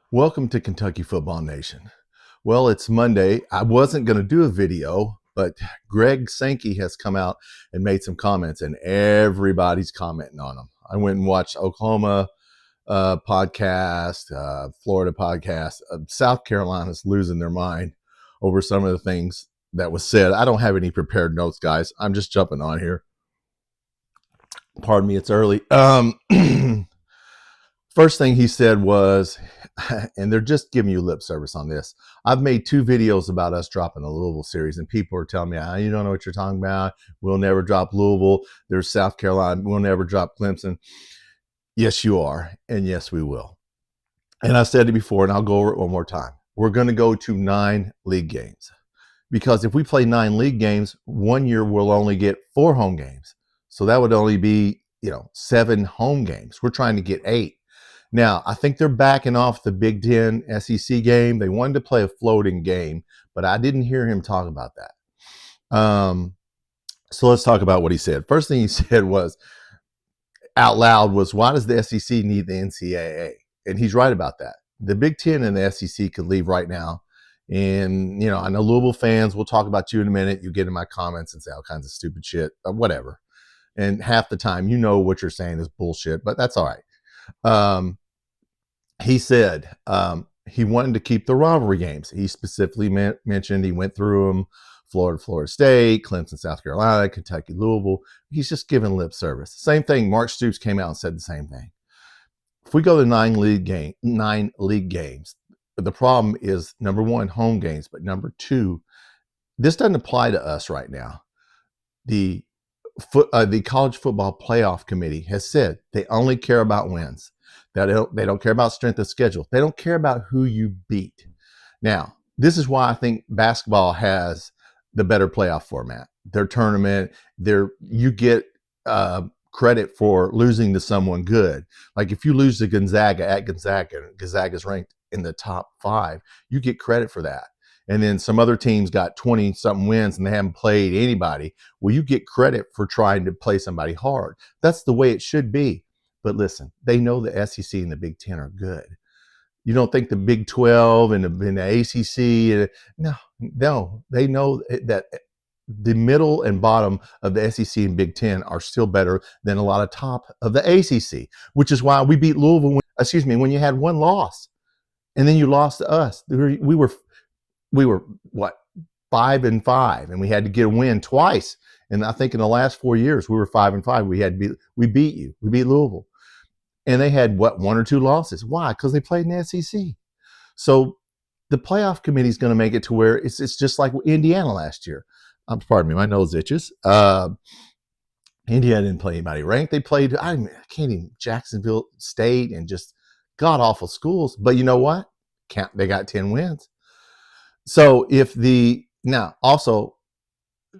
Welcome to Kentucky Football Nation. Well, it's Monday. I wasn't going to do a video, but Greg Sankey has come out and made some comments, and everybody's commenting on them. I went and watched Oklahoma podcast, Florida podcast. South Carolina's losing their mind over some of the things that was said. I don't have any prepared notes, guys. I'm just jumping on here. Pardon me, it's early. First thing he said was, and they're just giving you lip service on this. I've made 2 videos about us dropping the Louisville series, and people are telling me, you don't know what you're talking about. We'll never drop Louisville. There's South Carolina. We'll never drop Clemson. Yes, you are, and yes, we will. And I said it before, and I'll go over it one more time. We're going to go to 9 league games, because if we play 9 league games, 1 year we'll only get 4 home games. So that would only be 7 home games. We're trying to get 8. Now, I think they're backing off the Big Ten SEC game. They wanted to play a floating game, but I didn't hear him talk about that. So let's talk about what he said. First thing he said was, out loud, was, why does the SEC need the NCAA? And he's right about that. The Big Ten and the SEC could leave right now. And, I know Louisville fans, we'll talk about you in a minute. You get in my comments and say all kinds of stupid shit, whatever. And half the time, what you're saying is bullshit, but that's all right. He said he wanted to keep the rivalry games. He specifically mentioned, he went through them: Florida, Florida State, Clemson, South Carolina, Kentucky, Louisville. He's just giving lip service. Same thing. Mark Stoops came out and said the same thing. If we go to 9 league games, the problem is, number 1, home games, but number 2, this doesn't apply to us right now. The college football playoff committee has said they only care about wins. They don't care about strength of schedule. They don't care about who you beat. Now, this is why I think basketball has the better playoff format. Their tournament, you get credit for losing to someone good. Like if you lose to Gonzaga at Gonzaga, and Gonzaga's ranked in the top 5, you get credit for that. And then some other teams got 20-something wins and they haven't played anybody. Well, you get credit for trying to play somebody hard. That's the way it should be. But listen, they know the SEC and the Big Ten are good. You don't think the Big 12 and the ACC? No, they know that the middle and bottom of the SEC and Big Ten are still better than a lot of top of the ACC, which is why we beat Louisville. When you had 1 loss, and then you lost to us. We were what, 5-5, and we had to get a win twice. And I think in the last 4 years, we were 5-5. We beat you. We beat Louisville. And they had 1 or 2 losses. Why? Because they played in the SEC. So the playoff committee is going to make it to where it's just like Indiana last year. Pardon me, my nose itches. Indiana didn't play anybody ranked. They played, Jacksonville State and just god-awful schools. But you know what? They got 10 wins. So now also,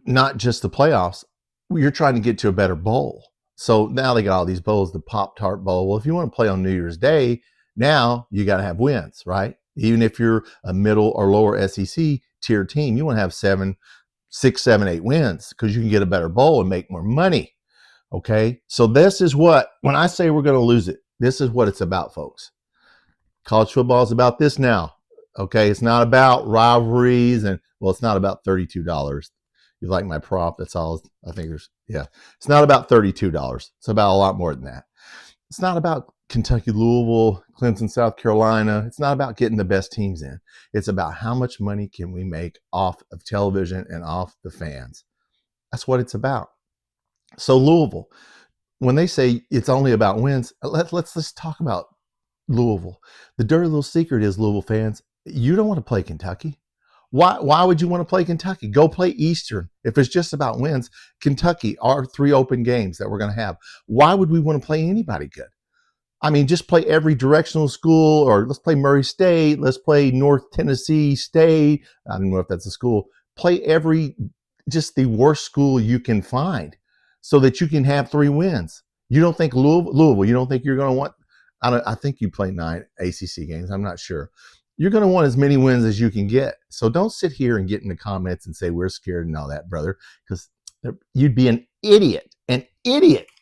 not just the playoffs, you're trying to get to a better bowl. So now they got all these bowls, the Pop-Tart Bowl. Well, if you want to play on New Year's Day, now you got to have wins, right? Even if you're a middle or lower SEC tier team, you want to have 6, 7, 8 wins, because you can get a better bowl and make more money. Okay? So this is what, when I say we're going to lose it, this is what it's about, folks. College football is about this now. Okay? It's not about rivalries, and, well, it's not about $32. You like my prop? That's all. I think it's not about $32. It's about a lot more than that. It's not about Kentucky, Louisville, Clemson, South Carolina. It's not about getting the best teams in. It's about how much money can we make off of television and off the fans. That's what it's about. So Louisville, when they say it's only about wins, let's talk about Louisville. The dirty little secret is, Louisville fans, you don't want to play Kentucky. Why would you want to play Kentucky? Go play Eastern. If it's just about wins, Kentucky, our 3 open games that we're going to have. Why would we want to play anybody good? I mean, just play every directional school, or let's play Murray State. Let's play North Tennessee State. I don't know if that's a school. Play just the worst school you can find, so that you can have 3 wins. You don't think Louisville, you don't think you're going to want, I think you play 9 ACC games. I'm not sure. You're going to want as many wins as you can get. So don't sit here and get in the comments and say we're scared and all that, brother, because you'd be an idiot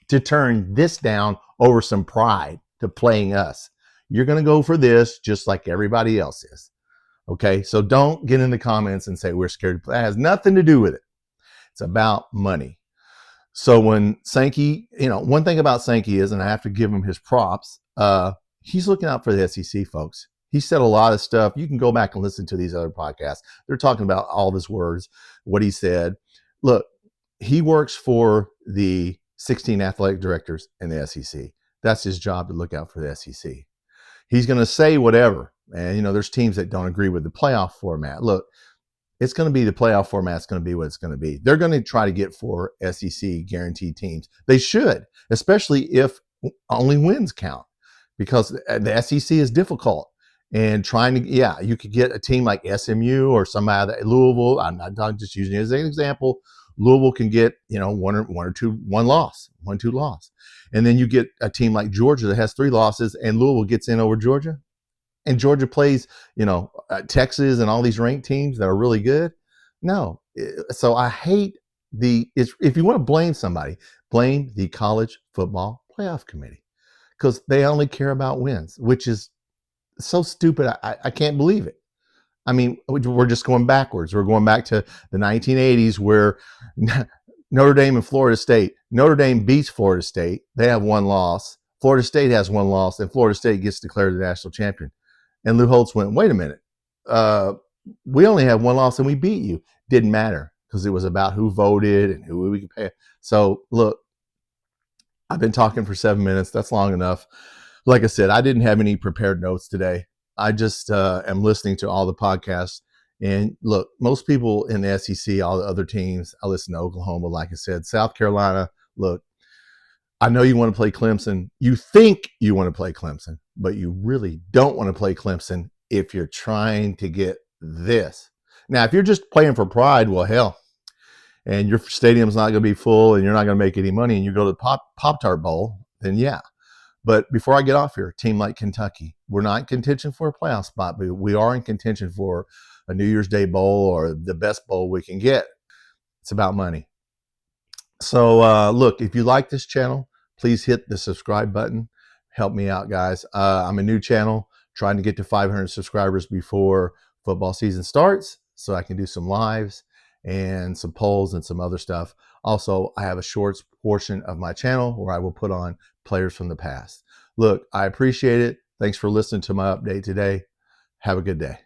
to turn this down over some pride to playing us. You're going to go for this just like everybody else is. Okay, so don't get in the comments and say we're scared. That has nothing to do with it. It's about money. So when Sankey, one thing about Sankey is, and I have to give him his props, he's looking out for the SEC folks. He said a lot of stuff. You can go back and listen to these other podcasts. They're talking about all of his words, what he said. Look, he works for the 16 athletic directors in the SEC. That's his job, to look out for the SEC. He's going to say whatever. And, there's teams that don't agree with the playoff format. Look, it's going to be the playoff format. It's going to be what it's going to be. They're going to try to get 4 SEC guaranteed teams. They should, especially if only wins count, because the SEC is difficult. And you could get a team like SMU or somebody that Louisville. I'm not just using it as an example. Louisville can get, one loss. And then you get a team like Georgia that has 3 losses, and Louisville gets in over Georgia. And Georgia plays, Texas and all these ranked teams that are really good. No. So I hate if you want to blame somebody, blame the College Football Playoff Committee, because they only care about wins, which is so stupid. I can't believe it. I mean, we're just going backwards. We're going back to the 1980s where Notre Dame and Florida State. Notre Dame beats Florida State. They have 1 loss. Florida State has 1 loss, and Florida State gets declared the national champion. And Lou Holtz went, wait a minute. We only have 1 loss and we beat you. Didn't matter, because it was about who voted and who we could pay. So look, I've been talking for 7 minutes. That's long enough. Like I said, I didn't have any prepared notes today. I just am listening to all the podcasts. And look, most people in the SEC, all the other teams, I listen to Oklahoma, like I said, South Carolina. Look, I know you want to play Clemson. You think you want to play Clemson, but you really don't want to play Clemson if you're trying to get this. Now, if you're just playing for pride, well, hell, and your stadium's not going to be full and you're not going to make any money, and you go to the Pop-Tart Bowl, then yeah. But before I get off here, a team like Kentucky, we're not in contention for a playoff spot, but we are in contention for a New Year's Day bowl or the best bowl we can get. It's about money. So look, if you like this channel, please hit the subscribe button. Help me out, guys. I'm a new channel, trying to get to 500 subscribers before football season starts, so I can do some lives and some polls and some other stuff. Also, I have a shorts portion of my channel where I will put on players from the past. Look, I appreciate it. Thanks for listening to my update today. Have a good day.